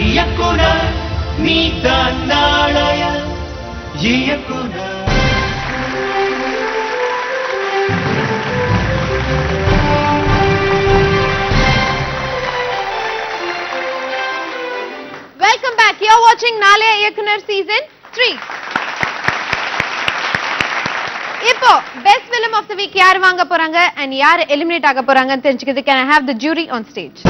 இயக்குனர் நீதான் நாளைய இயக்குனர். Welcome back. You're watching நாளைய இயக்குனர் season 3. இப்போ best film of the week யார் வாங்க போறாங்க and யார் eliminate ஆக போறாங்கன்னு தெரிஞ்சுக்கிறதுக்கு can I have the jury on stage?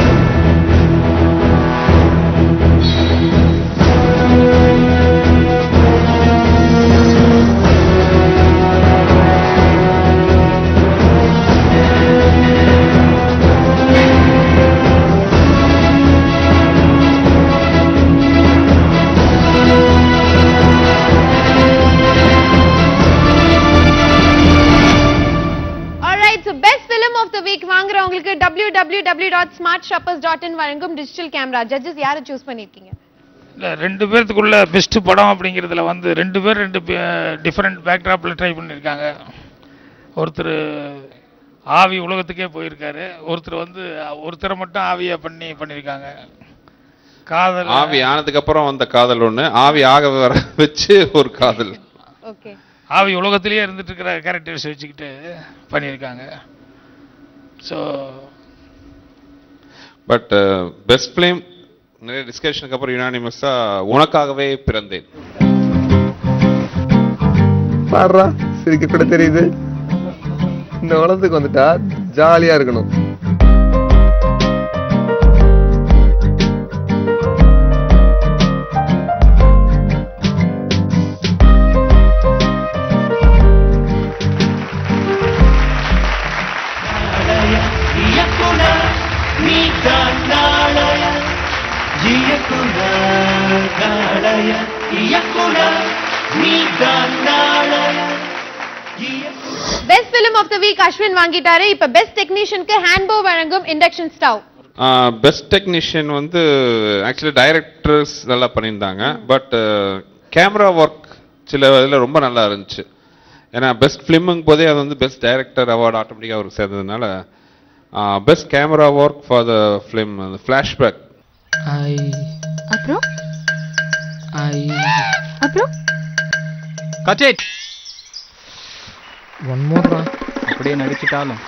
வாங்குறவங்களுக்கு www.smartshoppers.in வழங்கும் டிஜிட்டல் கேமரா. ஜட்ஜஸ் யாரை சூஸ் பண்ணிருக்கீங்க? இல்ல ரெண்டு பேருக்குள்ள பெஸ்ட் படம் அப்படிங்கிறதுல வந்து ரெண்டு டிஃபரெண்ட் பேக்ட்ராப்ல ட்ரை பண்ணியிருக்காங்க. ஒருத்தர் ஆவி உலகத்துக்கே போயிருக்காரு, ஒருத்தர் வந்து ஒருத்தரை மட்டும் ஆவியா பண்ணியிருக்காங்க. காதல் ஆவி ஆனதுக்கு அப்புறம் வந்த காதல் ஒண்ணு, ஆவி ஆக வர வச்சு ஒரு காதல். ஓகே, ஆவி உலகத்திலேயே இருந்துட்டு இருக்கிற கேரக்டர்ஸ் வச்சுக்கிட்டு பண்ணியிருக்காங்க. ஸோ பட் பெஸ்ட் ஃபிலிம் நிறைய டிஸ்கஷனுக்கு அப்புறம் யுனானிமஸா உனக்காகவே பிறந்தேன். பாடுறா, சிரிக்க கூட தெரியுது. இந்த உலகத்துக்கு வந்துட்டா ஜாலியா இருக்கணும். Best film of the week Ashwin வாங்கிட்டாரு. இப்ப பெஸ்ட் டெக்னீஷியனுக்கு ஹேண்ட்போ வழங்கும் இண்டக்ஷன் ஸ்டவ். பெஸ்ட் டெக்னீஷியன் வந்து ஆக்சுவலி டைரக்டர்ஸ் நல்லா பண்ணியிருந்தாங்க. பட் கேமரா ஒர்க் சில இதில் ரொம்ப நல்லா இருந்துச்சு. ஏன்னா பெஸ்ட் ஃபிலிமுங்க போதே அது வந்து பெஸ்ட் டைரக்டர் அவார்டு ஆட்டோமேட்டிக்காக அவருக்கு சேர்ந்ததுனால best camera work for the film flashback. அப்புறம் கட் இட். ஒன் மோர் அப்படியே நடிச்சிட்டாலும்